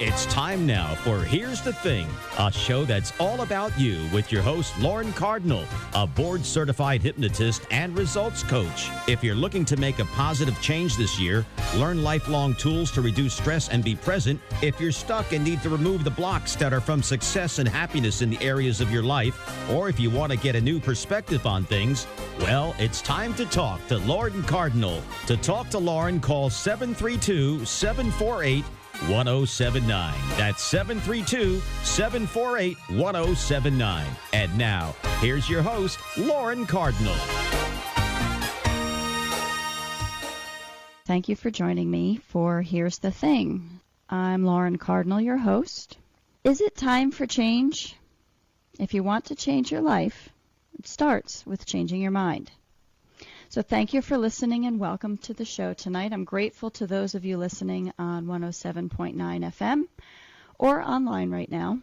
It's time now for Here's the Thing, a show that's all about you with your host, Lauren Cardinal, a board-certified hypnotist and results coach. If you're looking to make a positive change this year, learn lifelong tools to reduce stress and be present, if you're stuck and need to remove the blocks that are from success and happiness in the areas of your life, or if you want to get a new perspective on things, well, it's time to talk to Lauren Cardinal. To talk to Lauren, call 732-748-1079. That's 732-748-1079. And now, here's your host, Lauren Cardinal. Thank you for joining me for Here's the Thing. I'm Lauren Cardinal, your host. Is it time for change? If you want to change your life, it starts with changing your mind. So thank you for listening and welcome to the show tonight. I'm grateful to those of you listening on 107.9 FM or online right now,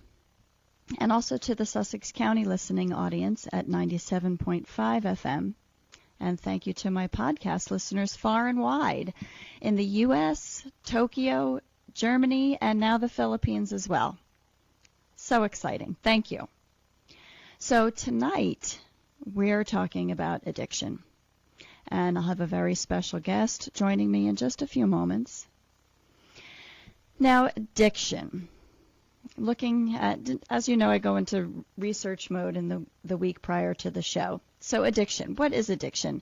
and also to the Sussex County listening audience at 97.5 FM. And thank you to my podcast listeners far and wide in the U.S., Tokyo, Germany, and now the Philippines as well. So exciting. Thank you. So tonight we're talking about addiction. And I'll have a very special guest joining me in just a few moments. Now, addiction. Looking at, as you know, I go into research mode in the week prior to the show. So addiction. What is addiction?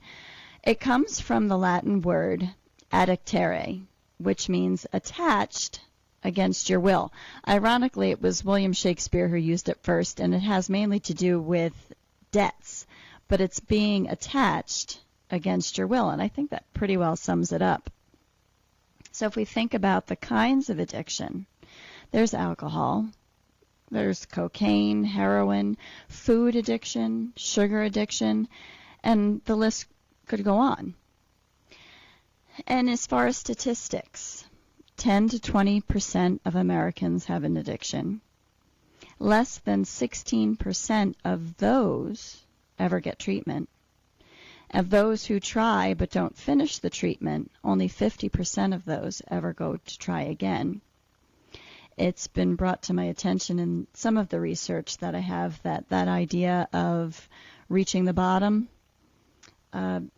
It comes from the Latin word addictere, which means attached against your will. Ironically, it was William Shakespeare who used it first, and it has mainly to do with debts, but it's being attached against your will, and I think that pretty well sums it up. So if we think about the kinds of addiction, there's alcohol, there's cocaine, heroin, food addiction, sugar addiction, and the list could go on. And as far as statistics, 10 to 20% of Americans have an addiction. Less than 16% of those ever get treatment. Of those who try but don't finish the treatment, only 50% of those ever go to try again. It's been brought to my attention in some of the research that I have that idea of reaching the bottom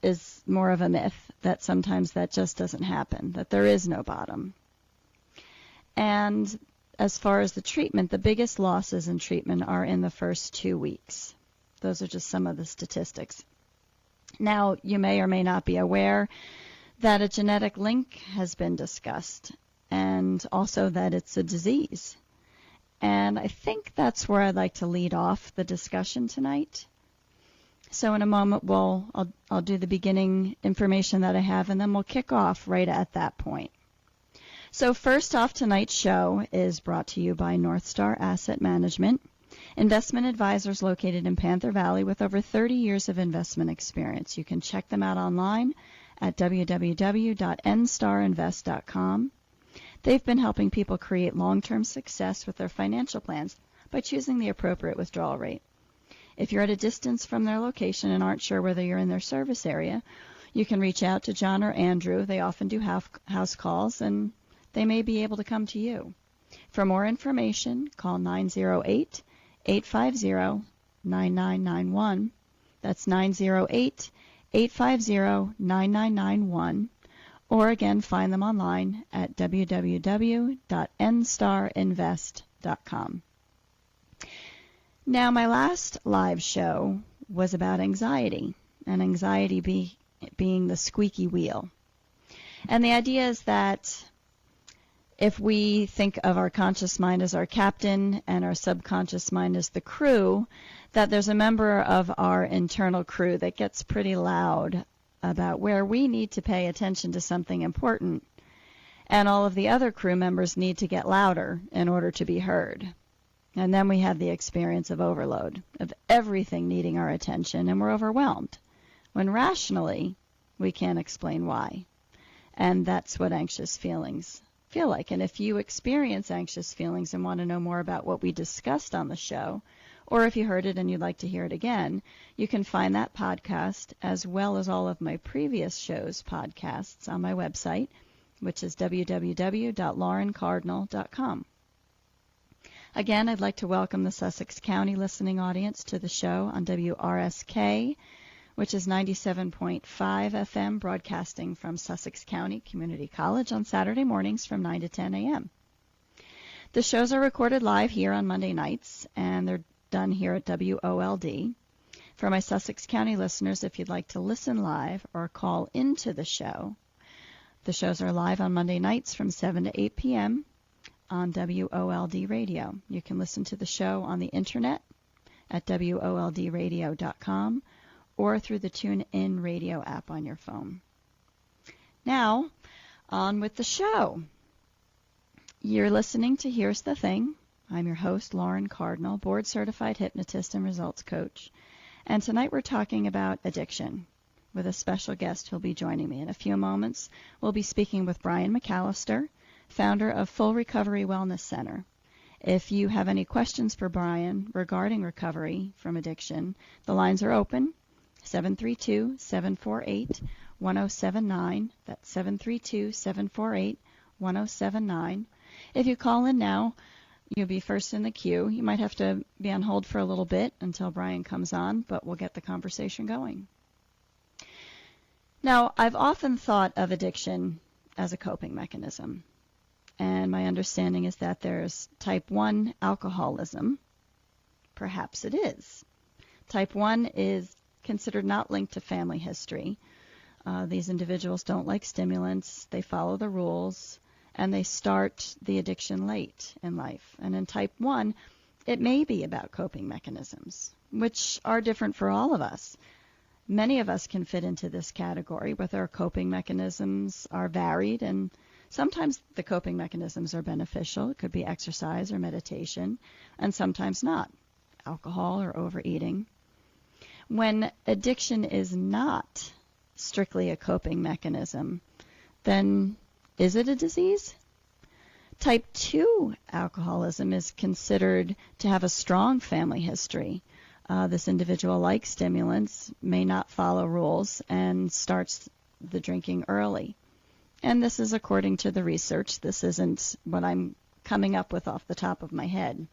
is more of a myth, that sometimes that just doesn't happen, that there is no bottom. And as far as the treatment, the biggest losses in treatment are in the first 2 weeks. Those are just some of the statistics. Now, you may or may not be aware that a genetic link has been discussed, and also that it's a disease. And I think that's where I'd like to lead off the discussion tonight. So in a moment, I'll do the beginning information that I have, and then we'll kick off right at that point. So first off, tonight's show is brought to you by North Star Asset Management, investment advisors located in Panther Valley with over 30 years of investment experience. You can check them out online at www.nstarinvest.com. They've been helping people create long-term success with their financial plans by choosing the appropriate withdrawal rate. If you're at a distance from their location and aren't sure whether you're in their service area, you can reach out to John or Andrew. They often do house calls, and they may be able to come to you. For more information, call 908-850-9991. That's 908-850-9991. Or again, find them online at www.nstarinvest.com. Now, my last live show was about anxiety, and anxiety being the squeaky wheel. And the idea is that if we think of our conscious mind as our captain and our subconscious mind as the crew, that there's a member of our internal crew that gets pretty loud about where we need to pay attention to something important, and all of the other crew members need to get louder in order to be heard. And then we have the experience of overload, of everything needing our attention, and we're overwhelmed, when rationally we can't explain why. And that's what anxious feelings feel like. And if you experience anxious feelings and want to know more about what we discussed on the show, or if you heard it and you'd like to hear it again, you can find that podcast as well as all of my previous shows' podcasts on my website, which is www.laurencardinal.com. Again, I'd like to welcome the Sussex County listening audience to the show on WRSK, which is 97.5 FM, broadcasting from Sussex County Community College on Saturday mornings from 9 to 10 a.m. The shows are recorded live here on Monday nights, and they're done here at WOLD. For my Sussex County listeners, if you'd like to listen live or call into the shows are live on Monday nights from 7 to 8 p.m. on WOLD Radio. You can listen to the show on the internet at WOLDradio.com or through the TuneIn Radio app on your phone. Now, on with the show. You're listening to Here's the Thing. I'm your host, Lauren Cardinal, board-certified hypnotist and results coach. And tonight we're talking about addiction with a special guest who'll be joining me. In a few moments, we'll be speaking with Brian McAlister, founder of Full Recovery Wellness Center. If you have any questions for Brian regarding recovery from addiction, the lines are open, 732-748-1079. That's 732-748-1079. If you call in now, you'll be first in the queue. You might have to be on hold for a little bit until Brian comes on, but we'll get the conversation going. Now, I've often thought of addiction as a coping mechanism, and my understanding is that there's type 1 alcoholism. Perhaps it is. Type 1 is considered not linked to family history. These individuals don't like stimulants, they follow the rules, and they start the addiction late in life. And in type 1, it may be about coping mechanisms, which are different for all of us. Many of us can fit into this category, but our coping mechanisms are varied, and sometimes the coping mechanisms are beneficial. It could be exercise or meditation, and sometimes not, alcohol or overeating. When addiction is not strictly a coping mechanism, then is it a disease? Type 2 alcoholism is considered to have a strong family history. This individual likes stimulants, may not follow rules, and starts the drinking early. And this is according to the research. This isn't what I'm coming up with off the top of my head.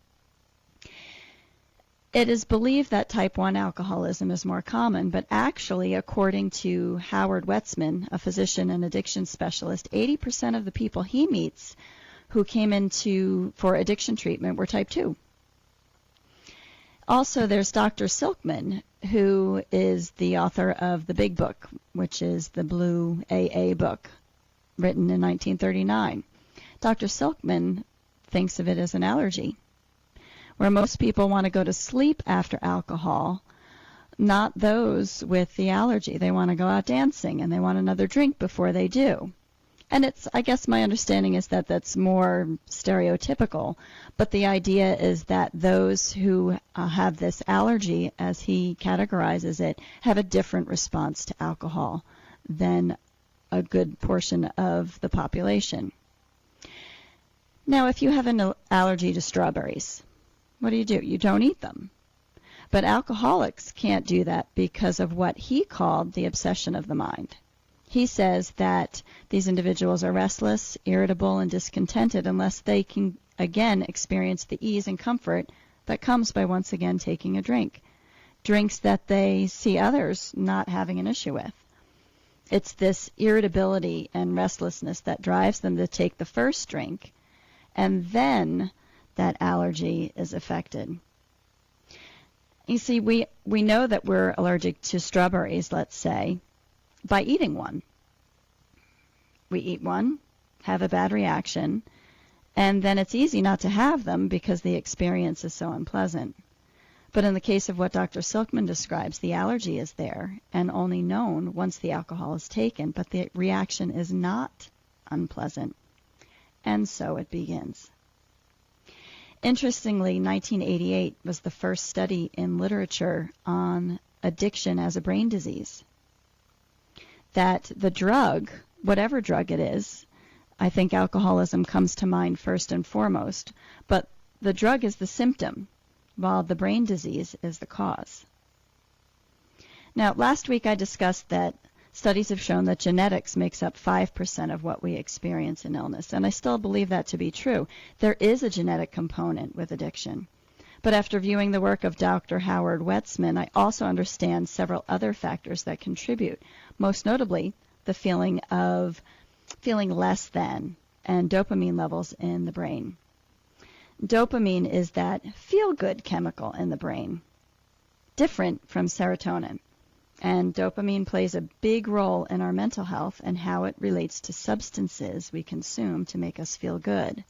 It is believed that type 1 alcoholism is more common, but actually, according to Howard Wetzman, a physician and addiction specialist, 80% of the people he meets who came for addiction treatment were type 2. Also, there's Dr. Silkman, who is the author of The Big Book, which is the blue AA book, written in 1939. Dr. Silkman thinks of it as an allergy, where most people want to go to sleep after alcohol, not those with the allergy. They want to go out dancing, and they want another drink before they do. And I guess my understanding is that that's more stereotypical, but the idea is that those who have this allergy, as he categorizes it, have a different response to alcohol than a good portion of the population. Now, if you have an allergy to strawberries, what do? You don't eat them. But alcoholics can't do that because of what he called the obsession of the mind. He says that these individuals are restless, irritable, and discontented unless they can again experience the ease and comfort that comes by once again taking a drink. Drinks that they see others not having an issue with. It's this irritability and restlessness that drives them to take the first drink, and then that allergy is affected. You see, we know that we're allergic to strawberries, let's say, by eating one. We eat one, have a bad reaction, and then it's easy not to have them because the experience is so unpleasant. But in the case of what Dr. Silkman describes, the allergy is there and only known once the alcohol is taken, but the reaction is not unpleasant, and so it begins. Interestingly, 1988 was the first study in literature on addiction as a brain disease. That the drug, whatever drug it is, I think alcoholism comes to mind first and foremost, but the drug is the symptom, while the brain disease is the cause. Now, last week I discussed that Studies have shown that genetics makes up 5% of what we experience in illness, and I still believe that to be true. There is a genetic component with addiction. But after viewing the work of Dr. Howard Wetzman, I also understand several other factors that contribute, most notably the feeling less than and dopamine levels in the brain. Dopamine is that feel-good chemical in the brain, different from serotonin. And dopamine plays a big role in our mental health and how it relates to substances we consume to make us feel good.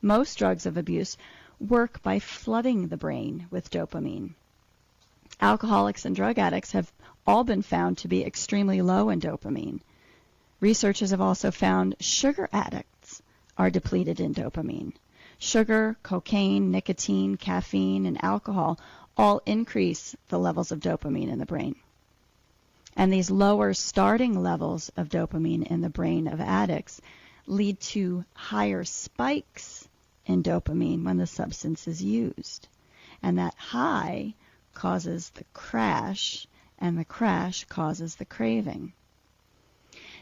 Most drugs of abuse work by flooding the brain with dopamine. Alcoholics and drug addicts have all been found to be extremely low in dopamine. Researchers have also found sugar addicts are depleted in dopamine. Sugar, cocaine, nicotine, caffeine, and alcohol all increase the levels of dopamine in the brain. And these lower starting levels of dopamine in the brain of addicts lead to higher spikes in dopamine when the substance is used. And that high causes the crash, and the crash causes the craving.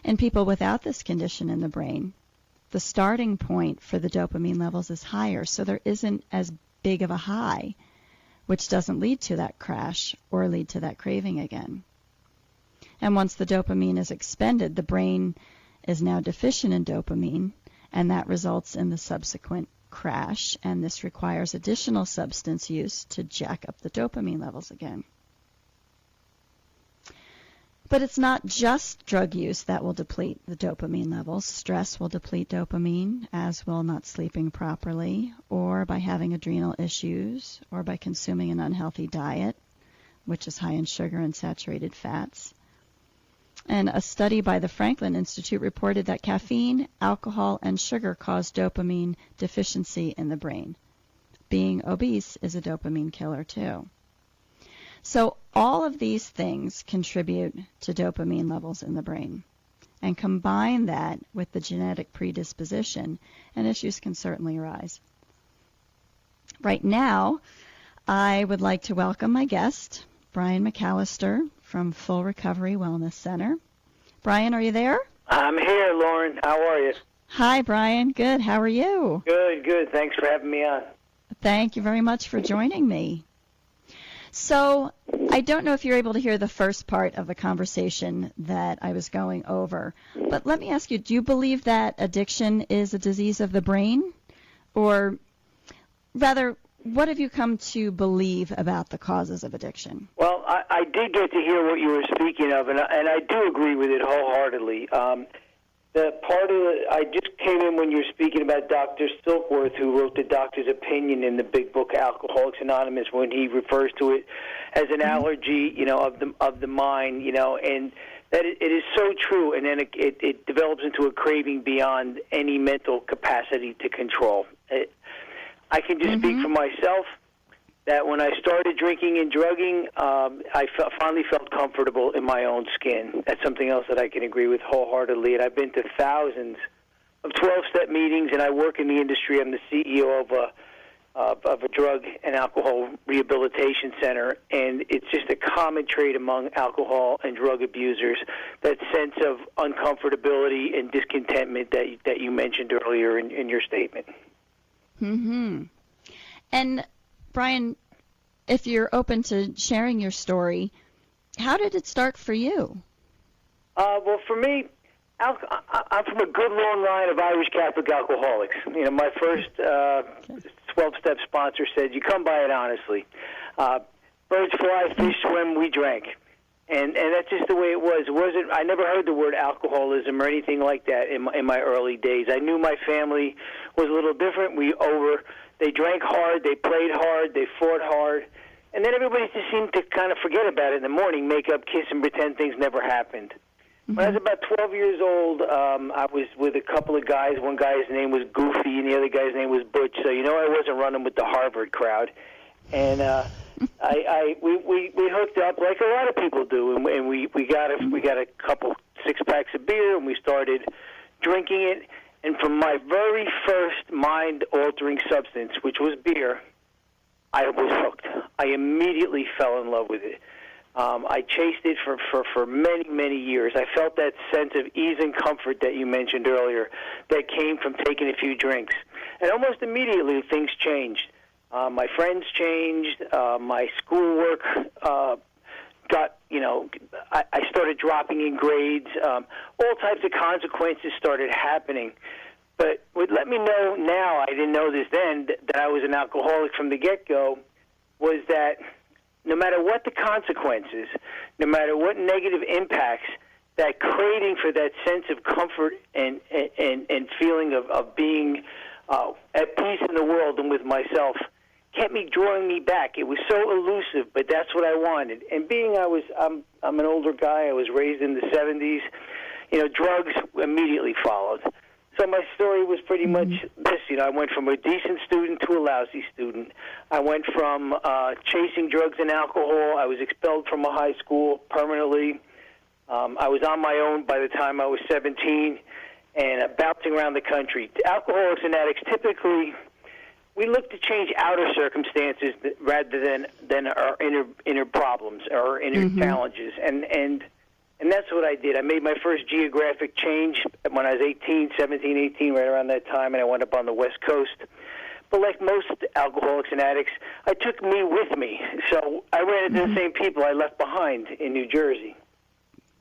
In people without this condition in the brain, the starting point for the dopamine levels is higher, so there isn't as big of a high, which doesn't lead to that crash or lead to that craving again. And once the dopamine is expended, the brain is now deficient in dopamine, and that results in the subsequent crash, and this requires additional substance use to jack up the dopamine levels again. But it's not just drug use that will deplete the dopamine levels. Stress will deplete dopamine, as will not sleeping properly, or by having adrenal issues, or by consuming an unhealthy diet, which is high in sugar and saturated fats. And a study by the Franklin Institute reported that caffeine, alcohol, and sugar cause dopamine deficiency in the brain. Being obese is a dopamine killer too. So all of these things contribute to dopamine levels in the brain. And combine that with the genetic predisposition, and issues can certainly arise. Right now, I would like to welcome my guest, Brian McAlister from Full Recovery Wellness Center. Brian, are you there? I'm here, Lauren. How are you? Hi, Brian. Good. How are you? Good, good. Thanks for having me on. Thank you very much for joining me. So I don't know if you're able to hear the first part of the conversation that I was going over, but let me ask you, do you believe that addiction is a disease of the brain? Or rather, what have you come to believe about the causes of addiction? Well, I did get to hear what you were speaking of, and I do agree with it wholeheartedly. I just came in when you were speaking about Dr. Silkworth, who wrote the doctor's opinion in the big book Alcoholics Anonymous, when he refers to it as an allergy, of the mind, and that it is so true, and then it develops into a craving beyond any mental capacity to control. I can just speak for myself that when I started drinking and drugging, I finally felt comfortable in my own skin. That's something else that I can agree with wholeheartedly. And I've been to thousands of 12-step meetings, and I work in the industry. I'm the CEO of a drug and alcohol rehabilitation center, and it's just a common trait among alcohol and drug abusers, that sense of uncomfortability and discontentment that you mentioned earlier in your statement. And Brian, if you're open to sharing your story, how did it start for you? Well, for me, I'm from a good long line of Irish Catholic alcoholics. My first 12-step sponsor said, "You come by it honestly. Birds fly, fish swim, we drank." And that's just the way it was. I never heard the word alcoholism or anything like that in my early days. I knew my family was a little different. They drank hard, they played hard, they fought hard, and then everybody just seemed to kind of forget about it in the morning, make up, kiss, and pretend things never happened. When I was about 12 years old, I was with a couple of guys. One guy's name was Goofy, and the other guy's name was Butch. So I wasn't running with the Harvard crowd, and we hooked up like a lot of people do, and we got a couple 6-packs of beer, and we started drinking it. And from my very first mind-altering substance, which was beer, I was hooked. I immediately fell in love with it. I chased it for many, many years. I felt that sense of ease and comfort that you mentioned earlier that came from taking a few drinks. And almost immediately, things changed. My friends changed. My schoolwork got, I started dropping in grades. All types of consequences started happening. But what let me know now, I didn't know this then, that I was an alcoholic from the get-go, was that no matter what the consequences, no matter what negative impacts, that craving for that sense of comfort and feeling of being at peace in the world and with myself kept me drawing me back. It was so elusive, but that's what I wanted. And being I'm an older guy, I was raised in the 70s, drugs immediately followed. So my story was pretty much this. I went from a decent student to a lousy student. I went from chasing drugs and alcohol. I was expelled from a high school permanently. I was on my own by the time I was 17 and bouncing around the country. Alcoholics and addicts, typically, we look to change outer circumstances rather than our inner problems, our inner challenges. And that's what I did. I made my first geographic change when I was 17, 18, right around that time, and I went up on the West Coast. But like most alcoholics and addicts, I took me with me. So I ran into the same people I left behind in New Jersey.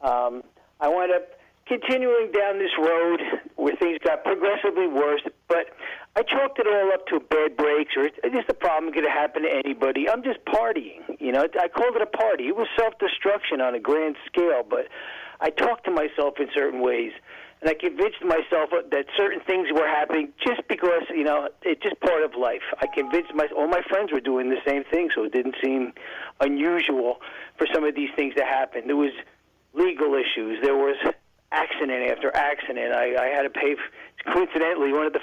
I wound up continuing down this road where things got progressively worse, but I chalked it all up to bad breaks, or it's just a problem going to happen to anybody. I'm just partying, I called it a party. It was self-destruction on a grand scale, but I talked to myself in certain ways, and I convinced myself that certain things were happening just because, it's just part of life. I convinced all my friends were doing the same thing, so it didn't seem unusual for some of these things to happen. There was legal issues. There was accident after accident. I had to pay. Coincidentally, one of the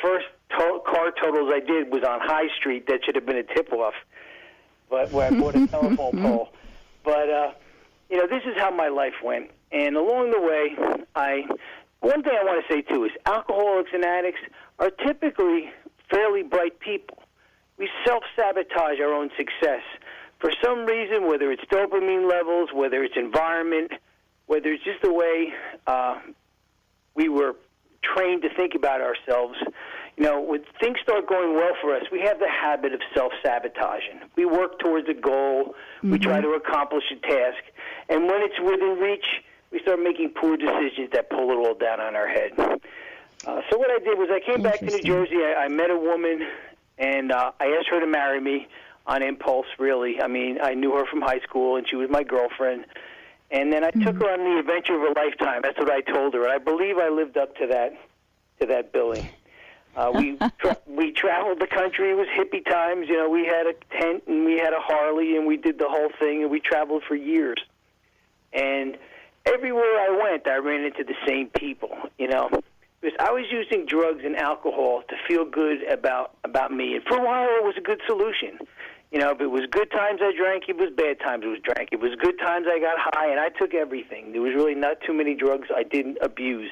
first car totals I did was on High Street. That should have been a tip-off, but where I bought a telephone pole. But this is how my life went. And along the way, one thing I want to say too is alcoholics and addicts are typically fairly bright people. We self-sabotage our own success for some reason, whether it's dopamine levels, whether it's environment, whether it's just the way we were trained to think about ourselves. When things start going well for us, we have the habit of self-sabotaging. We work towards a goal. We try to accomplish a task. And when it's within reach, we start making poor decisions that pull it all down on our head. So what I did was I came back to New Jersey. I met a woman, and I asked her to marry me on impulse, really. I mean, I knew her from high school, and she was my girlfriend. And then I took her on the adventure of a lifetime. That's what I told her. And I believe I lived up to that billing. We traveled the country. It was hippie times. We had a tent and we had a Harley and we did the whole thing, and we traveled for years. And everywhere I went, I ran into the same people, because I was using drugs and alcohol to feel good about me. And for a while, it was a good solution. If it was good times I drank, it was bad times I was drank. It was good times I got high, and I took everything. There was really not too many drugs I didn't abuse.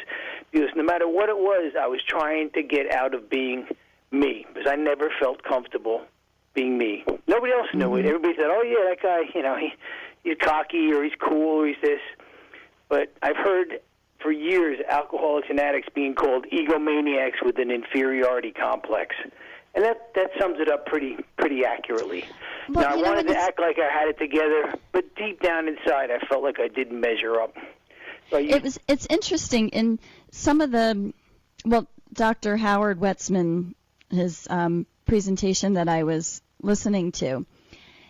Because no matter what it was, I was trying to get out of being me, because I never felt comfortable being me. Nobody else knew it. Everybody said, oh, yeah, that guy, he's cocky, or he's cool, or he's this. But I've heard for years alcoholics and addicts being called egomaniacs with an inferiority complex. And that sums it up pretty accurately. Well, now, I wanted to act like I had it together, but deep down inside, I felt like I didn't measure up. So it's interesting in some of Dr. Howard Wetzman, his presentation that I was listening to,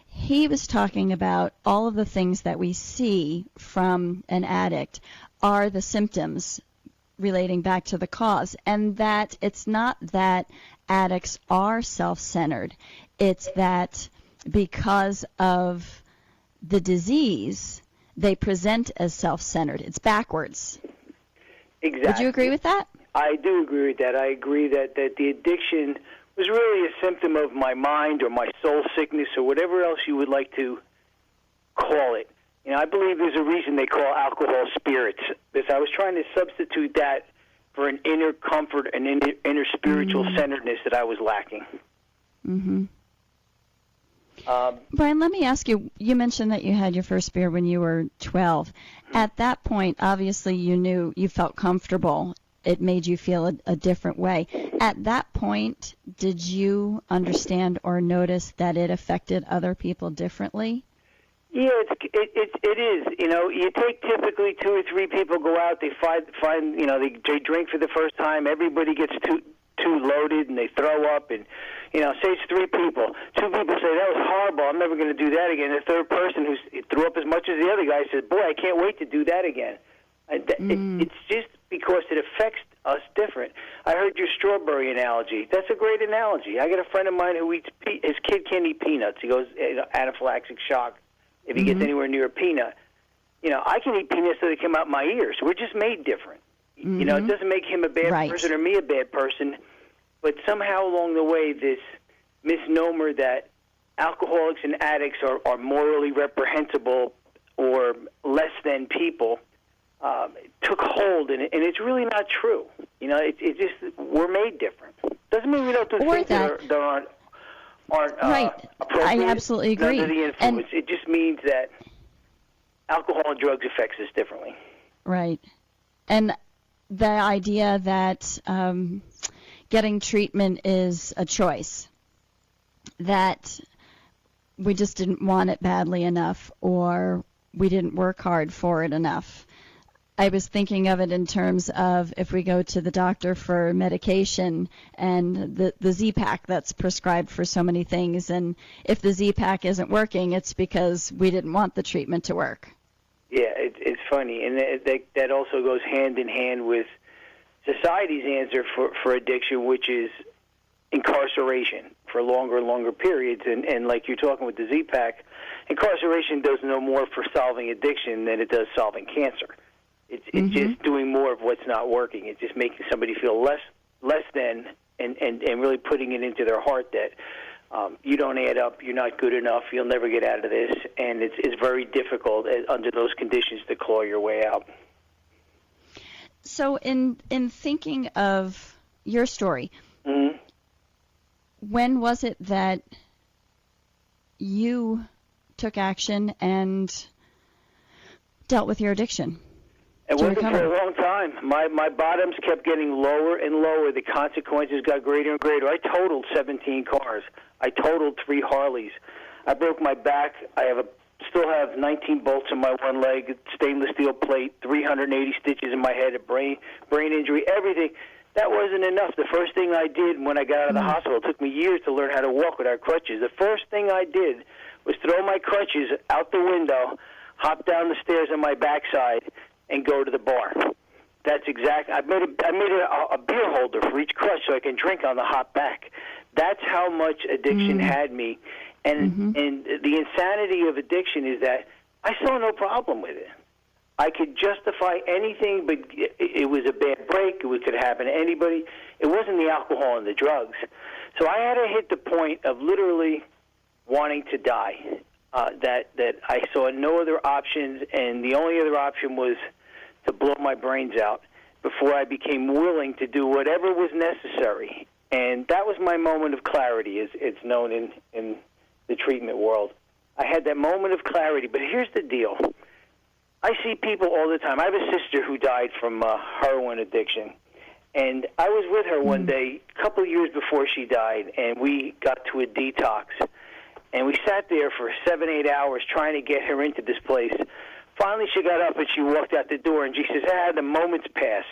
he was talking about all of the things that we see from an addict are the symptoms relating back to the cause, and that it's not that addicts are self-centered. It's that because of the disease, they present as self-centered. It's backwards. Exactly. Would you agree with that? I do agree with that. I agree that the addiction was really a symptom of my mind or my soul sickness or whatever else you would like to call it. I believe there's a reason they call alcohol spirits, because I was trying to substitute that for an inner comfort and inner spiritual centeredness that I was lacking. Brian, let me ask you, you mentioned that you had your first beer when you were 12. At that point, obviously you felt comfortable. It made you feel a different way. At that point, did you understand or notice that it affected other people differently? Yeah, it is. You take typically 2 or 3 people go out, they find they drink for the first time, everybody gets too loaded and they throw up, and say it's 3 people. 2 people say that was horrible, I'm never going to do that again. The third person who threw up as much as the other guy says, boy, I can't wait to do that again. It's just because it affects us different. I heard your strawberry analogy. That's a great analogy. I got a friend of mine who eats his kid can't eat peanuts. He goes anaphylactic shock if he gets anywhere near a peanut. I can eat peanuts so they come out my ears. We're just made different. It doesn't make him a bad person or me a bad person, but somehow along the way this misnomer that alcoholics and addicts are morally reprehensible or less than people took hold, and it's really not true. It just, we're made different. Doesn't mean we don't do things that aren't right. appropriate. I absolutely agree. Under the influence. It just means that alcohol and drugs affects us differently. Right. And the idea that getting treatment is a choice, that we just didn't want it badly enough or we didn't work hard for it enough. I was thinking of it in terms of if we go to the doctor for medication and the Z-Pak that's prescribed for so many things, and if the Z-Pak isn't working, it's because we didn't want the treatment to work. Yeah, it's funny, and that also goes hand in hand with society's answer for addiction, which is incarceration for longer and longer periods. And like you're talking with the Z-Pak, incarceration does no more for solving addiction than it does solving cancer. It's just doing more of what's not working. It's just making somebody feel less than, and really putting it into their heart that you don't add up, you're not good enough, you'll never get out of this, and it's very difficult under those conditions to claw your way out. So in thinking of your story, when was it that you took action and dealt with your addiction? It wasn't for a long time. My bottoms kept getting lower and lower. The consequences got greater and greater. I totaled 17 cars. I totaled 3 Harleys. I broke my back. I still have 19 bolts in my one leg, stainless steel plate, 380 stitches in my head, a brain injury, everything. That wasn't enough. The first thing I did when I got out of the hospital, it took me years to learn how to walk without crutches. The first thing I did was throw my crutches out the window, hop down the stairs on my backside, and go to the bar. That's exact. I made a beer holder for each crutch so I can drink on the hop back. That's how much addiction had me. And the insanity of addiction is that I saw no problem with it. I could justify anything, but it was a bad break. It could happen to anybody. It wasn't the alcohol and the drugs. So I had to hit the point of literally wanting to die, that I saw no other options, and the only other option was to blow my brains out before I became willing to do whatever was necessary. And that was my moment of clarity, as it's known in the treatment world. I had that moment of clarity, but here's the deal. I see people all the time. I have a sister who died from heroin addiction, and I was with her one day, a couple of years before she died, and we got to a detox. And we sat there for 7-8 hours trying to get her into this place. Finally, she got up and she walked out the door, and she says, the moment's passed.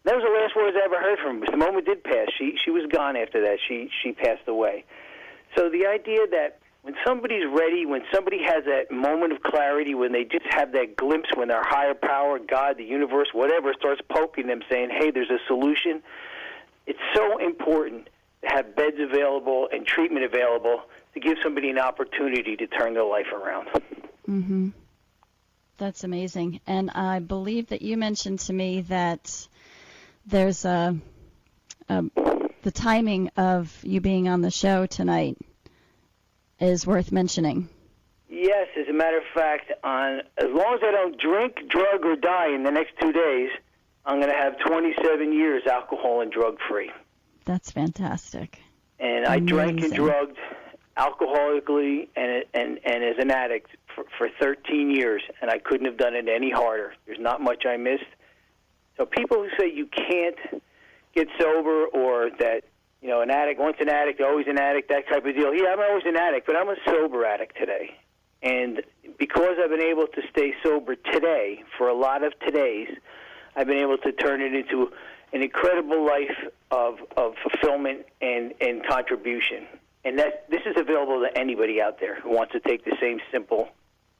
That was the last words I ever heard from her. The moment did pass. She was gone after that. She passed away. So the idea that when somebody's ready, when somebody has that moment of clarity, when they just have that glimpse, when their higher power, God, the universe, whatever, starts poking them, saying, hey, there's a solution, it's so important to have beds available and treatment available to give somebody an opportunity to turn their life around. Mm-hmm. That's amazing. And I believe that you mentioned to me that there's the timing of you being on the show tonight is worth mentioning. Yes, as a matter of fact, as long as I don't drink, drug, or die in the next 2 days, I'm going to have 27 years alcohol and drug-free. That's fantastic. And I drank and drugged alcoholically and as an addict for 13 years, and I couldn't have done it any harder. There's not much I missed. So people who say you can't get sober, or that, you know, an addict, once an addict, always an addict, that type of deal. Yeah, I'm always an addict, but I'm a sober addict today. And because I've been able to stay sober today, for a lot of todays, I've been able to turn it into an incredible life of fulfillment and contribution. And this is available to anybody out there who wants to take the same simple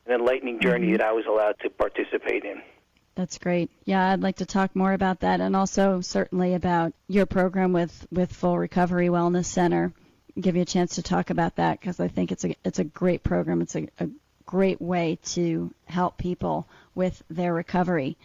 and enlightening journey that I was allowed to participate in. That's great. Yeah, I'd like to talk more about that, and also certainly about your program with Full Recovery Wellness Center. Give you a chance to talk about that, because I think it's a great program. It's a great way to help people with their recovery.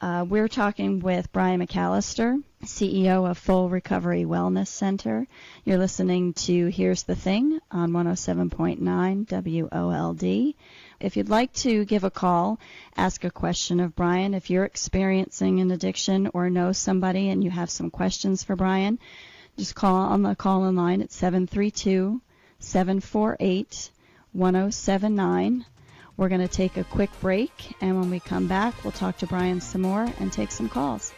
We're talking with Brian McAlister, CEO of Full Recovery Wellness Center. You're listening to Here's the Thing on 107.9 WOLD. If you'd like to give a call, ask a question of Brian. If you're experiencing an addiction or know somebody and you have some questions for Brian, just call on the call-in line at 732-748-1079. We're going to take a quick break, and when we come back, we'll talk to Brian some more and take some calls.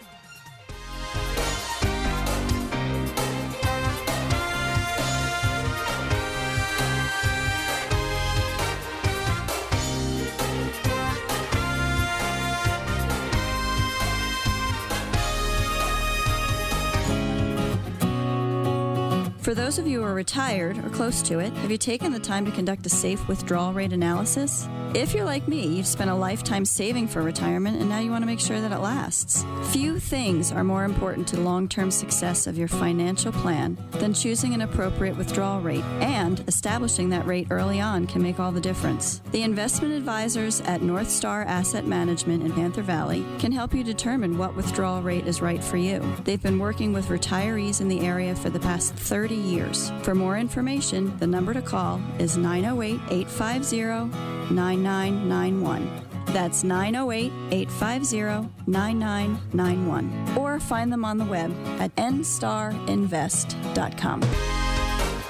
For those of you who are retired or close to it, have you taken the time to conduct a safe withdrawal rate analysis? If you're like me, you've spent a lifetime saving for retirement, and now you want to make sure that it lasts. Few things are more important to long-term success of your financial plan than choosing an appropriate withdrawal rate, and establishing that rate early on can make all the difference. The investment advisors at North Star Asset Management in Panther Valley can help you determine what withdrawal rate is right for you. They've been working with retirees in the area for the past 30 years. For more information, the number to call is 908-850-9991. That's 908-850-9991. Or find them on the web at nstarinvest.com.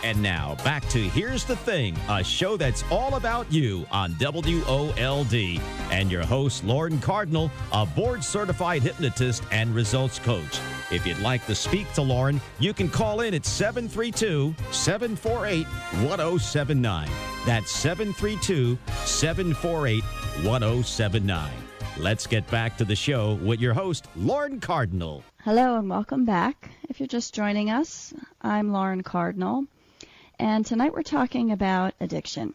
And now, back to Here's the Thing, a show that's all about you on WOLD. And your host, Lauren Cardinal, a board-certified hypnotist and results coach. If you'd like to speak to Lauren, you can call in at 732-748-1079. That's 732-748-1079. Let's get back to the show with your host, Lauren Cardinal. Hello and welcome back. If you're just joining us, I'm Lauren Cardinal. And tonight we're talking about addiction.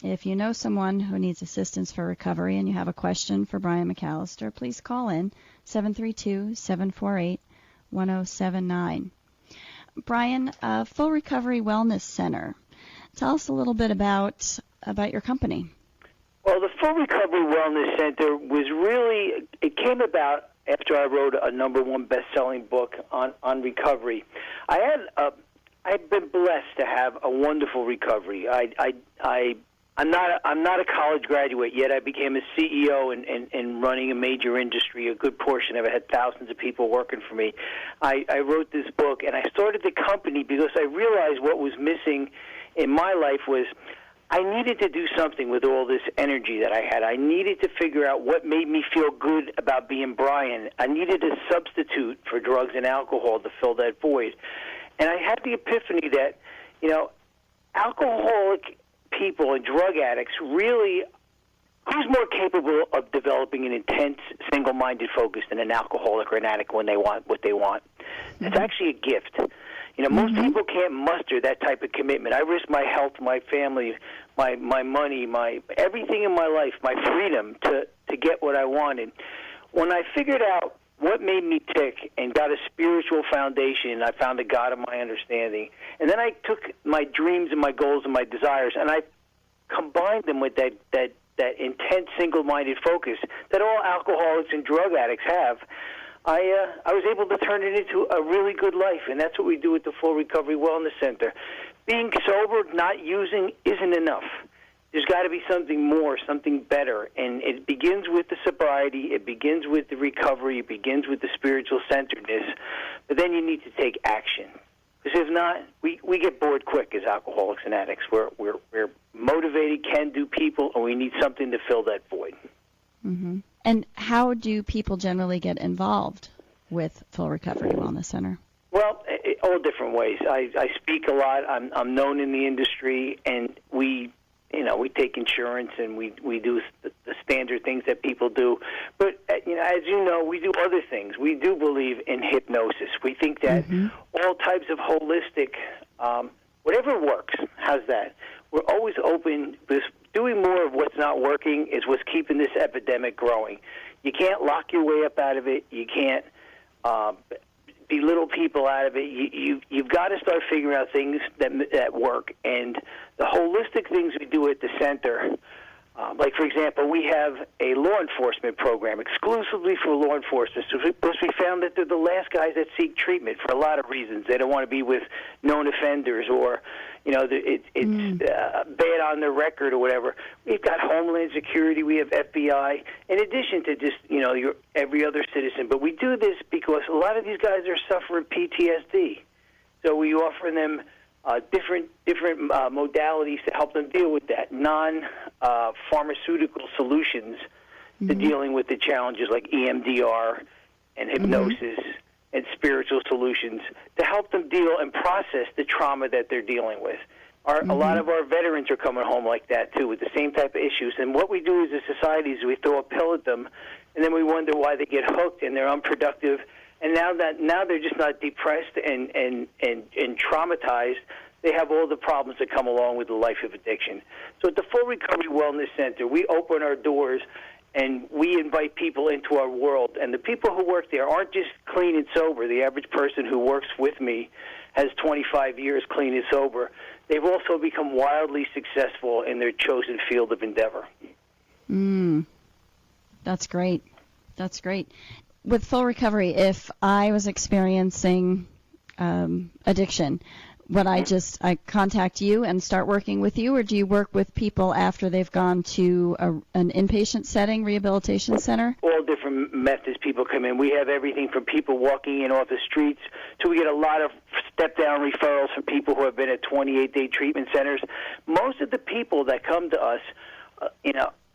If you know someone who needs assistance for recovery and you have a question for Brian McAlister, please call in 732-748-1079. Brian, Full Recovery Wellness Center. Tell us a little bit about your company. Well, the Full Recovery Wellness Center it came about after I wrote a #1 best-selling book on recovery. I've been blessed to have a wonderful recovery. I'm not a college graduate yet. I became a CEO in running a major industry. A good portion of it had thousands of people working for me. I wrote this book, and I started the company because I realized what was missing in my life was I needed to do something with all this energy that I had. I needed to figure out what made me feel good about being Brian. I needed a substitute for drugs and alcohol to fill that void. And I had the epiphany that, alcoholic people and drug addicts really, who's more capable of developing an intense, single-minded focus than an alcoholic or an addict when they want what they want? It's actually a gift. Most people can't muster that type of commitment. I risk my health, my family, my money, my everything in my life, my freedom to get what I wanted. When I figured out what made me tick and got a spiritual foundation, I found a God of my understanding. And then I took my dreams and my goals and my desires, and I combined them with that intense, single-minded focus that all alcoholics and drug addicts have. I was able to turn it into a really good life, and that's what we do at the Full Recovery Wellness Center. Being sober, not using, isn't enough. There's got to be something more, something better, and it begins with the sobriety, it begins with the recovery, it begins with the spiritual centeredness, but then you need to take action. Because if not, we get bored quick as alcoholics and addicts. We're motivated, can-do people, and we need something to fill that void. Mm-hmm. And how do people generally get involved with Full Recovery Wellness Center? Well, all different ways. I speak a lot. I'm known in the industry, and we take insurance, and we do the standard things that people do. But as you know, we do other things. We do believe in hypnosis. We think that all types of holistic, whatever works. How's that? We're always open. Because doing more of what's not working is what's keeping this epidemic growing. You can't lock your way up out of it. You can't belittle people out of it. You've got to start figuring out things that work. And the holistic things we do at the center, like, for example, we have a law enforcement program exclusively for law enforcement because we found that they're the last guys that seek treatment for a lot of reasons. They don't want to be with known offenders or, it's bad on their record or whatever. We've got Homeland Security. We have FBI, in addition to just, your every other citizen. But we do this because a lot of these guys are suffering PTSD. So we offer them different modalities to help them deal with that, non-pharmaceutical solutions to dealing with the challenges like EMDR and hypnosis and spiritual solutions to help them deal and process the trauma that they're dealing with. A lot of our veterans are coming home like that, too, with the same type of issues. And what we do as a society is we throw a pill at them, and then we wonder why they get hooked and they're unproductive. And now they're just not depressed and traumatized. They have all the problems that come along with the life of addiction. So at the Full Recovery Wellness Center, we open our doors and we invite people into our world. And the people who work there aren't just clean and sober. The average person who works with me has 25 years clean and sober. They've also become wildly successful in their chosen field of endeavor. That's great. That's great. With Full Recovery, if I was experiencing addiction, would I contact you and start working with you, or do you work with people after they've gone to an inpatient setting, rehabilitation center? All different methods people come in. We have everything from people walking in off the streets to we get a lot of step-down referrals from people who have been at 28-day treatment centers. Most of the people that come to us,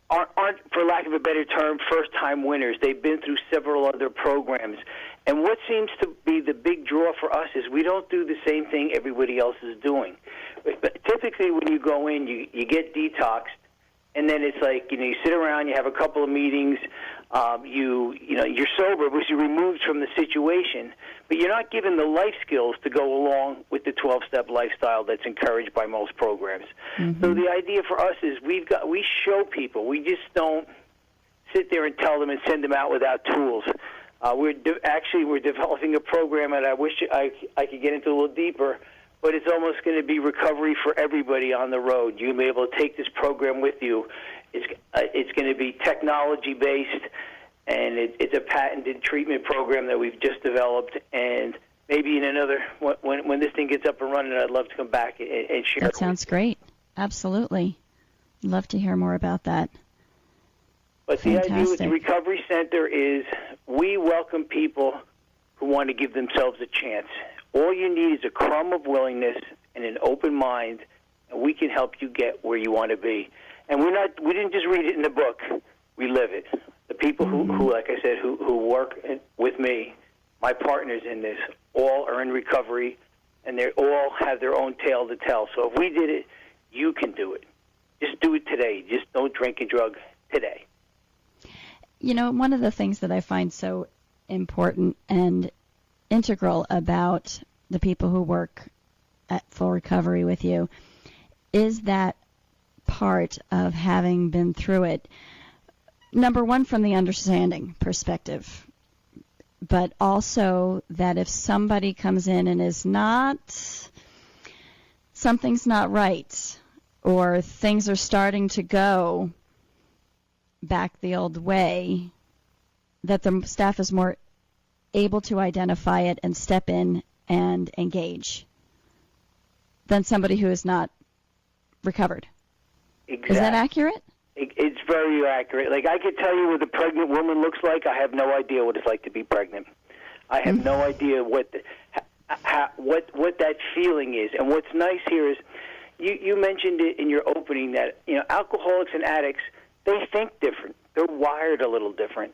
aren't, for lack of a better term, first-time winners. They've been through several other programs. And what seems to be the big draw for us is we don't do the same thing everybody else is doing. But typically when you go in, you get detoxed, and then it's like, you sit around, you have a couple of meetings, you're sober because you're removed from the situation, but you're not given the life skills to go along with the 12-step lifestyle that's encouraged by most programs. So the idea for us is we show people. We just don't sit there and tell them and send them out without tools. We're developing a program, and I wish I could get into a little deeper, but it's almost going to be recovery for everybody on the road. You'll be able to take this program with you. It's going to be technology-based, and it's a patented treatment program that we've just developed. And maybe in when this thing gets up and running, I'd love to come back and share. That sounds great. Absolutely. Love to hear more about that. But Fantastic. The idea with the Recovery Center is we welcome people who want to give themselves a chance. All you need is a crumb of willingness and an open mind, and we can help you get where you want to be. And we didn't just read it in the book. We live it. The people who like I said, who work with me, my partners in this, all are in recovery, and they all have their own tale to tell. So if we did it, you can do it. Just do it today. Just don't drink and drug today. One of the things that I find so important and integral about the people who work at Full Recovery with you is that part of having been through it. Number one, from the understanding perspective, but also that if somebody comes in and something's not right, or things are starting to go back the old way, that the staff is more able to identify it and step in and engage than somebody who is not recovered. Exactly. Is that accurate? It's very accurate. Like, I could tell you what a pregnant woman looks like. I have no idea what it's like to be pregnant. I have no idea what that feeling is. And what's nice here is you mentioned it in your opening that, alcoholics and addicts, they think different. They're wired a little different.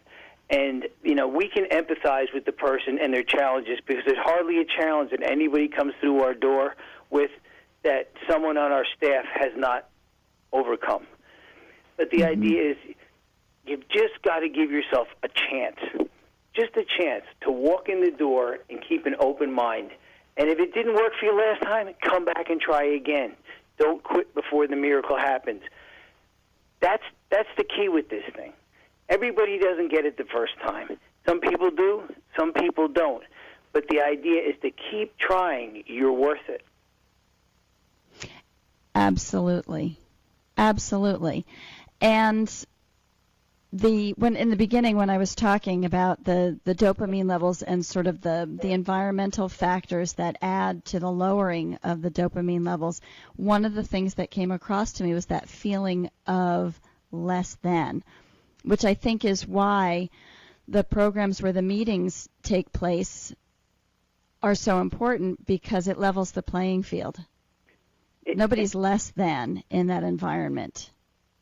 And, we can empathize with the person and their challenges, because there's hardly a challenge that anybody comes through our door with that someone on our staff has not overcome. But the idea is you've just got to give yourself a chance, just a chance to walk in the door and keep an open mind. And if it didn't work for you last time, come back and try again. Don't quit before the miracle happens. That's the key with this thing. Everybody doesn't get it the first time. Some people do, some people don't. But the idea is to keep trying. You're worth it. Absolutely. Absolutely. And in the beginning, when I was talking about the dopamine levels and sort of the environmental factors that add to the lowering of the dopamine levels, one of the things that came across to me was that feeling of less than, which I think is why the programs where the meetings take place are so important, because it levels the playing field. Nobody's less than in that environment.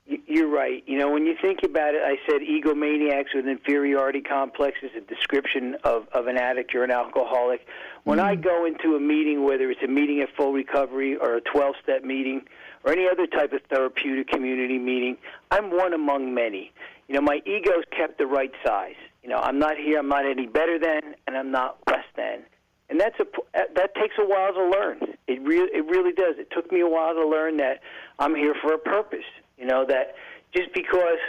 You're right. When you think about it, I said egomaniacs with inferiority complex is a description of an addict or an alcoholic. When I go into a meeting, whether it's a meeting at Full Recovery or a 12-step meeting or any other type of therapeutic community meeting, I'm one among many. My ego's kept the right size. I'm not here, I'm not any better than, and I'm not less than. And that takes a while to learn. It really does. It took me a while to learn that I'm here for a purpose. That just because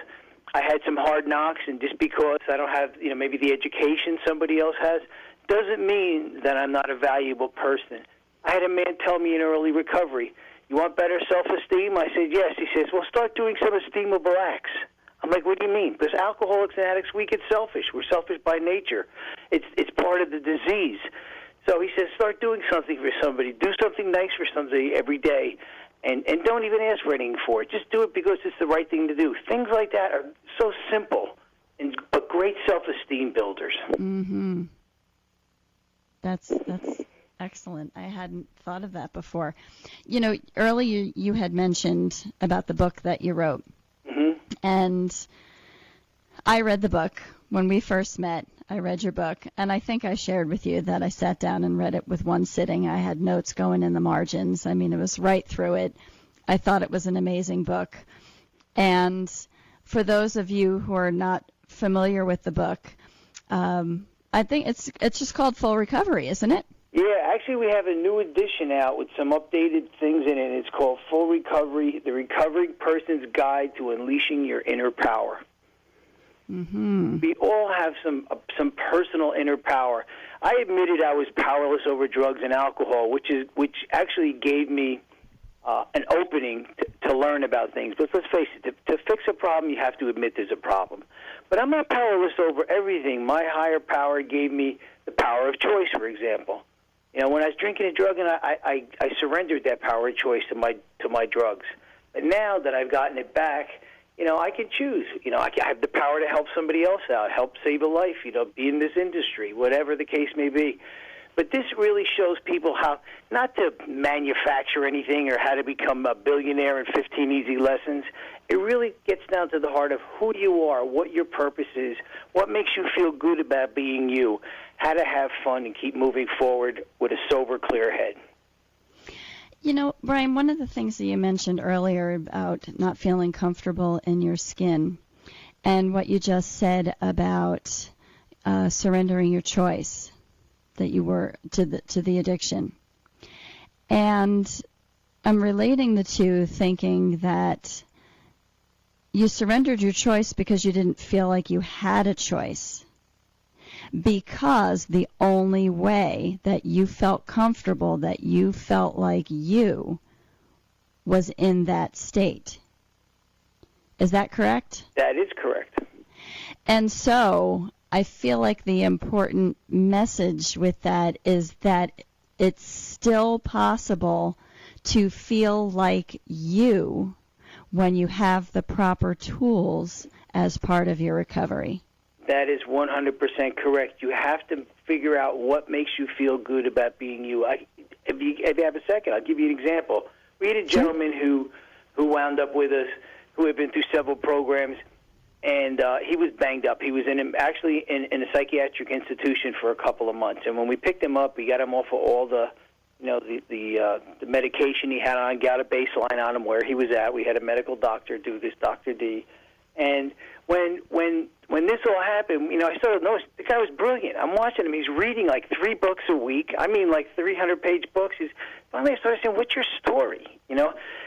I had some hard knocks and just because I don't have, maybe the education somebody else has, doesn't mean that I'm not a valuable person. I had a man tell me in early recovery, "You want better self-esteem?" I said, "Yes." He says, "Well, start doing some esteemable acts." I'm like, "What do you mean?" Because alcoholics and addicts, we get selfish. We're selfish by nature. It's part of the disease. So he says, start doing something for somebody. Do something nice for somebody every day. And don't even ask for anything for it. Just do it because it's the right thing to do. Things like that are so simple, but great self-esteem builders. Mm-hmm. That's excellent. I hadn't thought of that before. Earlier you had mentioned about the book that you wrote. Mm-hmm. And I read the book when we first met. I read your book, and I think I shared with you that I sat down and read it with one sitting. I had notes going in the margins. I mean, it was right through it. I thought it was an amazing book. And for those of you who are not familiar with the book, I think it's just called Full Recovery, isn't it? Yeah, actually we have a new edition out with some updated things in it. It's called Full Recovery, The Recovering Person's Guide to Unleashing Your Inner Power. Mm-hmm. We all have some personal inner power. I admitted I was powerless over drugs and alcohol, which actually gave me an opening to learn about things. But let's face it, to fix a problem, you have to admit there's a problem. But I'm not powerless over everything. My higher power gave me the power of choice, for example. When I was drinking a drug, and I surrendered that power of choice to my drugs. But now that I've gotten it back, I can choose. I have the power to help somebody else out, help save a life, be in this industry, whatever the case may be. But this really shows people how not to manufacture anything or how to become a billionaire in 15 easy lessons. It really gets down to the heart of who you are, what your purpose is, what makes you feel good about being you, how to have fun and keep moving forward with a sober, clear head. Brian, one of the things that you mentioned earlier about not feeling comfortable in your skin and what you just said about surrendering your choice that you were to the addiction. And I'm relating the two, thinking that you surrendered your choice because you didn't feel like you had a choice. Because the only way that you felt comfortable, that you felt like you, was in that state. Is that correct? That is correct. And so I feel like the important message with that is that it's still possible to feel like you when you have the proper tools as part of your recovery. That is 100% correct. You have to figure out what makes you feel good about being you. If you have a second, I'll give you an example. We had a gentleman who wound up with us, who had been through several programs, and he was banged up. He was actually in a psychiatric institution for a couple of months. And when we picked him up, we got him off of all the medication he had on, got a baseline on him where he was at. We had a medical doctor do this, Dr. D. And when this all happened, I started noticing the guy was brilliant. I'm watching him. He's reading like 3 books a week. I mean, like 300-page books. Finally, I started saying, "What's your story?" And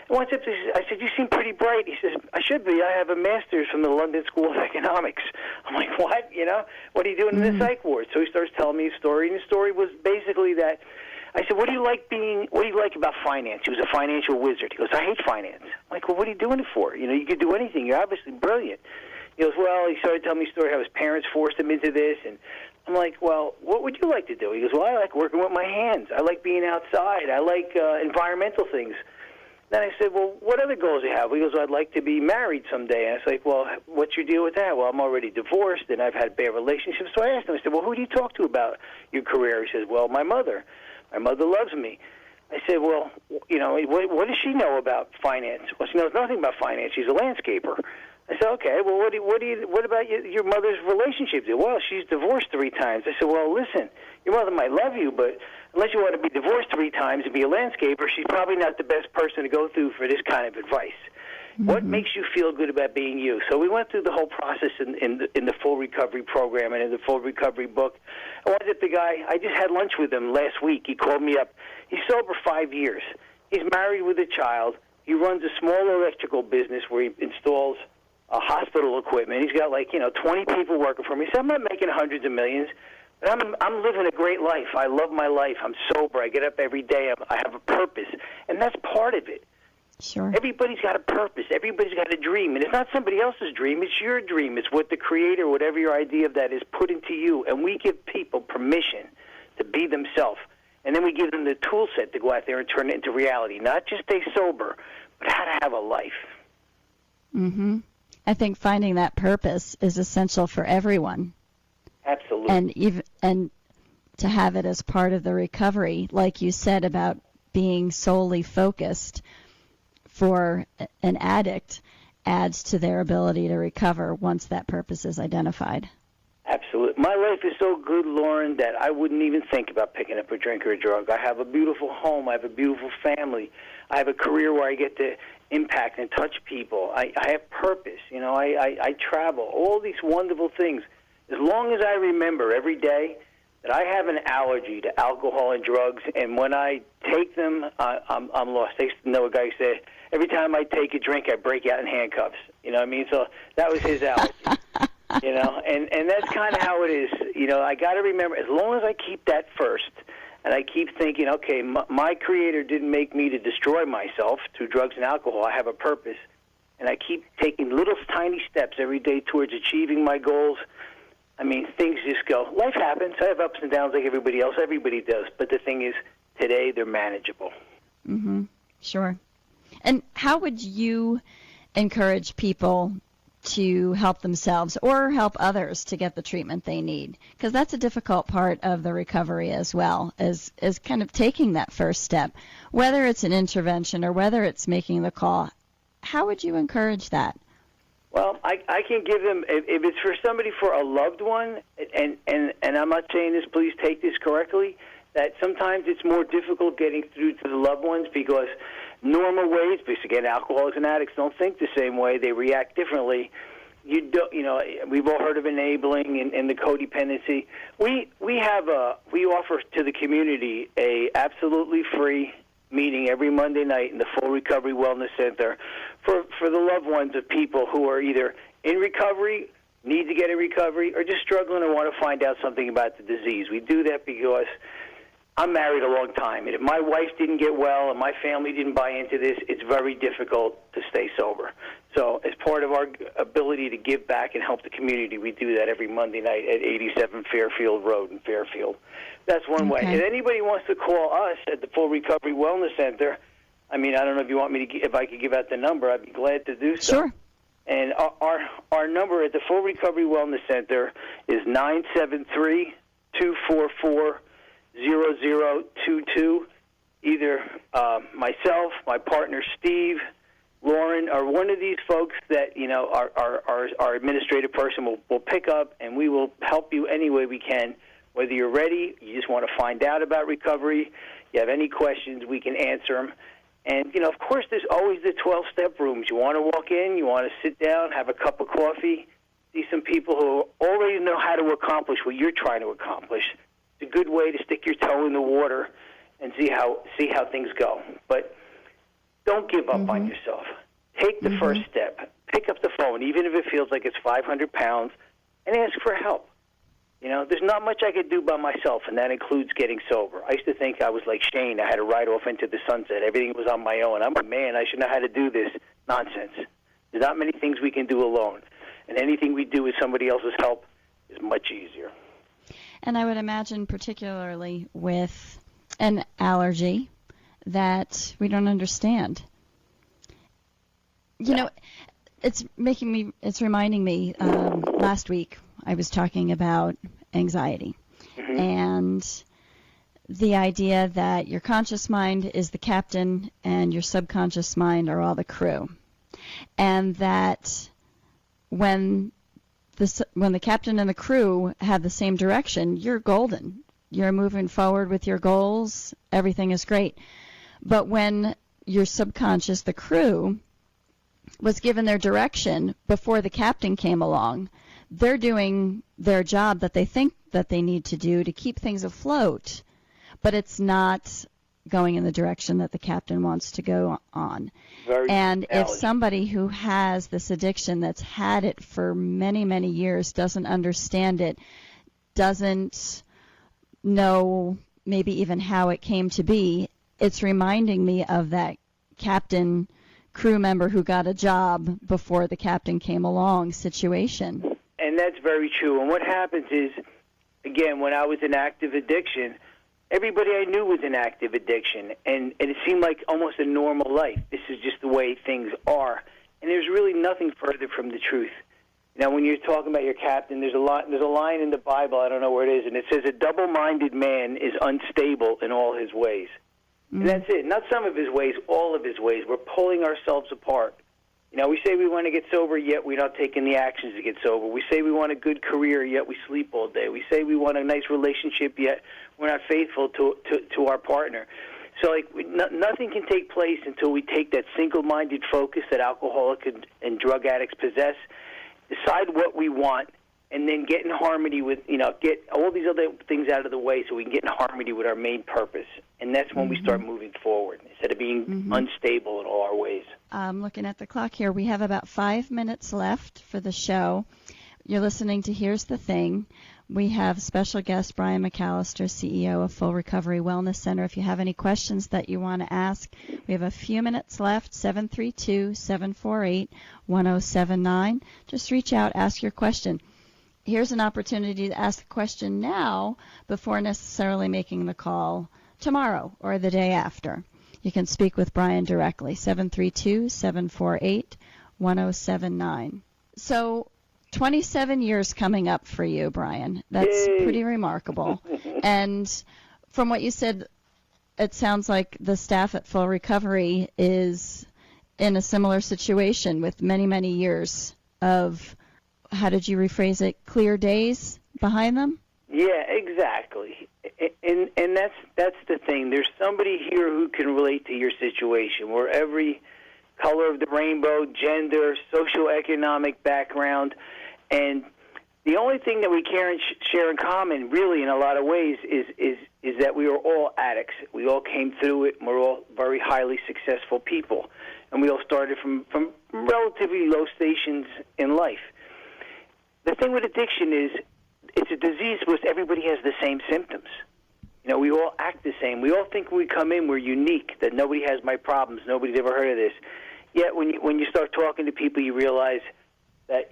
once I said, "You seem pretty bright." He says, "I should be. I have a master's from the London School of Economics." I'm like, "What? What are you doing in the psych ward?" So he starts telling me his story, and his story was basically that. I said, what do you like about finance? He was a financial wizard. He goes, "I hate finance." I'm like, "Well, what are you doing it for? You could do anything. You're obviously brilliant." He goes, "Well," he started telling me a story how his parents forced him into this. And I'm like, "Well, what would you like to do?" He goes, "Well, I like working with my hands. I like being outside. I like environmental things." Then I said, "Well, what other goals do you have?" He goes, "Well, I'd like to be married someday." And I was like, "Well, what's your deal with that?" "Well, I'm already divorced, and I've had bad relationships." So I asked him, I said, "Well, who do you talk to about your career?" He says, "Well, my mother. My mother loves me." I said, "Well, what does she know about finance?" "Well, she knows nothing about finance. She's a landscaper." I said, "Okay, well, what about your mother's relationships?" "Well, she's divorced 3 times." I said, "Well, listen, your mother might love you, but unless you want to be divorced 3 times and be a landscaper, she's probably not the best person to go through for this kind of advice. What makes you feel good about being you?" So we went through the whole process in the full recovery program and in the full recovery book. I wanted the guy. I just had lunch with him last week. He called me up. He's sober 5 years. He's married with a child. He runs a small electrical business where he installs hospital equipment. He's got 20 people working for him. He said, "I'm not making hundreds of millions, but I'm living a great life. I love my life. I'm sober. I get up every day. I have a purpose," and that's part of it. Sure. Everybody's got a purpose. Everybody's got a dream. And it's not somebody else's dream. It's your dream. It's what the creator, whatever your idea of that is, put into you. And we give people permission to be themselves. And then we give them the tool set to go out there and turn it into reality. Not just stay sober, but how to have a life. Mm-hmm. I think finding that purpose is essential for everyone. Absolutely. And to have it as part of the recovery, like you said about being solely focused for an addict, adds to their ability to recover once that purpose is identified. Absolutely. My life is so good, Lauren, that I wouldn't even think about picking up a drink or a drug. I have a beautiful home. I have a beautiful family. I have a career where I get to impact and touch people. I have purpose. I travel. All these wonderful things. As long as I remember every day that I have an allergy to alcohol and drugs, and when I take them, I'm lost. I used to know a guy who said, every time I take a drink, I break out in handcuffs. You know what I mean? So that was his allergy. And that's kind of how it is. I got to remember, as long as I keep that first, and I keep thinking, okay, my creator didn't make me to destroy myself through drugs and alcohol. I have a purpose. And I keep taking little tiny steps every day towards achieving my goals. I mean, things just go. Life happens. I have ups and downs like everybody else. Everybody does. But the thing is, today they're manageable. Mm-hmm. Sure. And how would you encourage people to help themselves or help others to get the treatment they need? Because that's a difficult part of the recovery as well, is kind of taking that first step, whether it's an intervention or whether it's making the call. How would you encourage that? Well, I can give them, if it's for somebody, for a loved one, and I'm not saying this, please take this correctly, that sometimes it's more difficult getting through to the loved ones because normal ways, because again, alcoholics and addicts don't think the same way, they react differently. We've all heard of enabling and the codependency. We offer to the community a absolutely free meeting every Monday night in the Full Recovery Wellness Center for the loved ones of people who are either in recovery, need to get in recovery, or just struggling and want to find out something about the disease. We do that because I'm married a long time, and if my wife didn't get well and my family didn't buy into this, it's very difficult to stay sober. So as part of our ability to give back and help the community, we do that every Monday night at 87 Fairfield Road in Fairfield. That's one way. If anybody wants to call us at the Full Recovery Wellness Center, I mean, I don't know if you want me to, if I could give out the number, I'd be glad to do so. Sure. And our number at the Full Recovery Wellness Center is 973-244-0022. Either myself, my partner Steve, Lauren, or one of these folks that, our administrative person will pick up, and we will help you any way we can. Whether you're ready, you just want to find out about recovery, you have any questions, we can answer them. And, of course, there's always the 12-step rooms. You want to walk in, you want to sit down, have a cup of coffee, see some people who already know how to accomplish what you're trying to accomplish. It's a good way to stick your toe in the water and see how things go. But don't give up on yourself. Take the first step. Pick up the phone, even if it feels like it's 500 pounds, and ask for help. There's not much I could do by myself, and that includes getting sober. I used to think I was like Shane. I had to ride off into the sunset. Everything was on my own. I'm a man. I should know how to do this. Nonsense. There's not many things we can do alone, and anything we do with somebody else's help is much easier. And I would imagine particularly with an allergy that we don't understand. It's reminding me, last week I was talking about anxiety and the idea that your conscious mind is the captain and your subconscious mind are all the crew. And that when the captain and the crew have the same direction, you're golden. You're moving forward with your goals. Everything is great. But when your subconscious, the crew, was given their direction before the captain came along, they're doing their job that they think that they need to do to keep things afloat, but it's not going in the direction that the captain wants to go on. And if somebody who has this addiction that's had it for many, many years doesn't understand it, doesn't know maybe even how it came to be, it's reminding me of that captain crew member who got a job before the captain came along situation. And that's very true. And what happens is, again, when I was in active addiction, everybody I knew was in active addiction, and it seemed like almost a normal life. This is just the way things are. And there's really nothing further from the truth. Now, when you're talking about your captain, there's a line in the Bible, I don't know where it is, and it says, a double-minded man is unstable in all his ways. And that's it. Not some of his ways, all of his ways. We're pulling ourselves apart. We say we want to get sober, yet we're not taking the actions to get sober. We say we want a good career, yet we sleep all day. We say we want a nice relationship, yet we're not faithful to our partner. So, nothing can take place until we take that single-minded focus that alcoholics and drug addicts possess, decide what we want, and then get in harmony with, get all these other things out of the way so we can get in harmony with our main purpose. And that's when we start moving forward instead of being unstable in all our ways. I'm looking at the clock here. We have about 5 minutes left for the show. You're listening to Here's the Thing. We have special guest Brian McAlister, CEO of Full Recovery Wellness Center. If you have any questions that you want to ask, we have a few minutes left, 732-748-1079. Just reach out, ask your question. Here's an opportunity to ask a question now before necessarily making the call tomorrow or the day after. You can speak with Brian directly, 732-748-1079. So 27 years coming up for you, Brian. That's pretty remarkable. And from what you said, it sounds like the staff at Full Recovery is in a similar situation with many, many years of, how did you rephrase it, clear days behind them? Yeah, exactly. And that's the thing. There's somebody here who can relate to your situation, where every color of the rainbow, gender, socioeconomic background, and the only thing that we share in common, really, in a lot of ways, is that we are all addicts. We all came through it, and we're all very highly successful people. And we all started from relatively low stations in life. The thing with addiction is it's a disease because everybody has the same symptoms. We all act the same. We all think when we come in we're unique, that nobody has my problems, nobody's ever heard of this. Yet when you start talking to people, you realize that,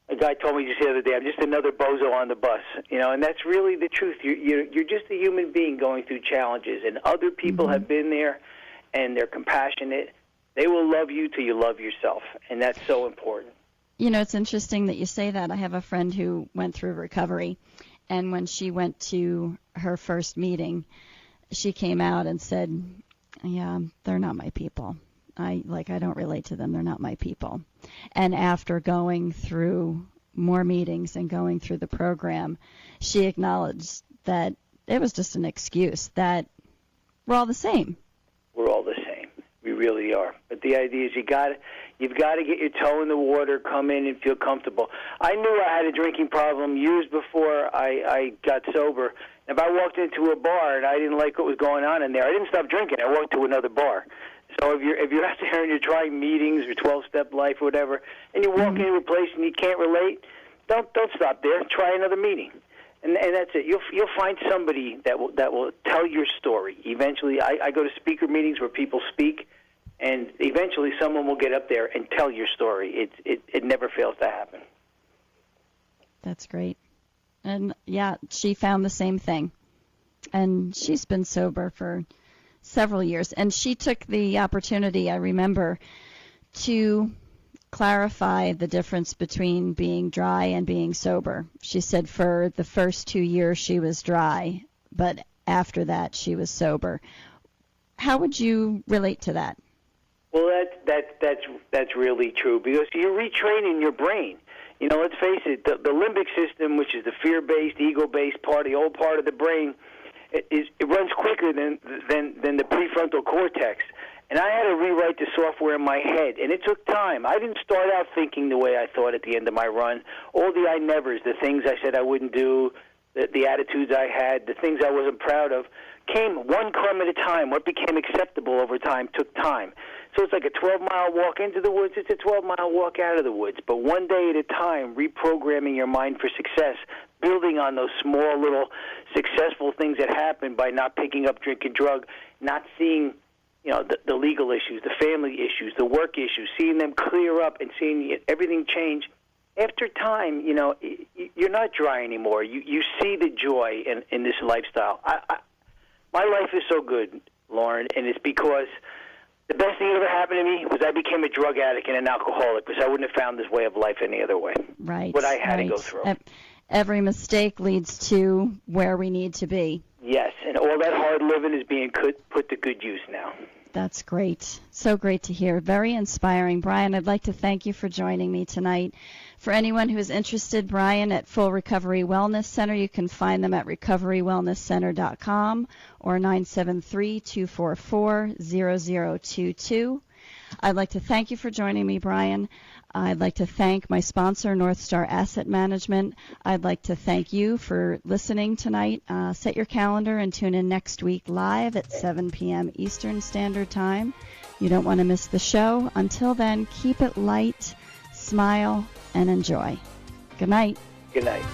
a guy told me just the other day, I'm just another bozo on the bus, and that's really the truth. You're just a human being going through challenges, and other people have been there, and they're compassionate. They will love you till you love yourself, and that's so important. You know, it's interesting that you say that. I have a friend who went through recovery, and when she went to her first meeting, she came out and said, yeah, they're not my people. I don't relate to them. They're not my people. And after going through more meetings and going through the program, she acknowledged that it was just an excuse, that we're all the same. We're all the same. We really are. But the idea is you've got to get your toe in the water, come in and feel comfortable. I knew I had a drinking problem years before I got sober. If I walked into a bar and I didn't like what was going on in there, I didn't stop drinking. I walked to another bar. So if you're out there and you're trying meetings or 12-step life or whatever, and you walk into a place and you can't relate, don't stop there. Try another meeting. And that's it. You'll find somebody that will tell your story. Eventually, I go to speaker meetings where people speak, and eventually someone will get up there and tell your story. It never fails to happen. That's great. And, yeah, she found the same thing. And she's been sober for several years. And she took the opportunity, I remember, to clarify the difference between being dry and being sober. She said for the first 2 years she was dry, but after that she was sober. How would you relate to that? Well, that's really true, because you're retraining your brain. You know, let's face it, the limbic system, which is the fear-based, ego-based part, the old part of the brain, it runs quicker than the prefrontal cortex. And I had to rewrite the software in my head, and it took time. I didn't start out thinking the way I thought at the end of my run. All the I-nevers, the things I said I wouldn't do, the attitudes I had, the things I wasn't proud of, came one crumb at a time. What became acceptable over time took time. So it's like a 12-mile walk into the woods. It's a 12-mile walk out of the woods. But one day at a time, reprogramming your mind for success, building on those small little successful things that happen by not picking up drink and drug, not seeing the legal issues, the family issues, the work issues, seeing them clear up and seeing everything change. After time, you're not dry anymore. You see the joy in this lifestyle. My life is so good, Lauren, and it's because the best thing that ever happened to me was I became a drug addict and an alcoholic, because I wouldn't have found this way of life any other way. Right. What I had to go through. Every mistake leads to where we need to be. Yes, and all that hard living is being put to good use now. That's great. So great to hear. Very inspiring. Brian, I'd like to thank you for joining me tonight. For anyone who is interested, Brian at Full Recovery Wellness Center, you can find them at recoverywellnesscenter.com or 973-244-0022. I'd like to thank you for joining me, Brian. I'd like to thank my sponsor, North Star Asset Management. I'd like to thank you for listening tonight. Set your calendar and tune in next week live at 7 p.m. Eastern Standard Time. You don't want to miss the show. Until then, keep it light, smile, and enjoy. Good night. Good night.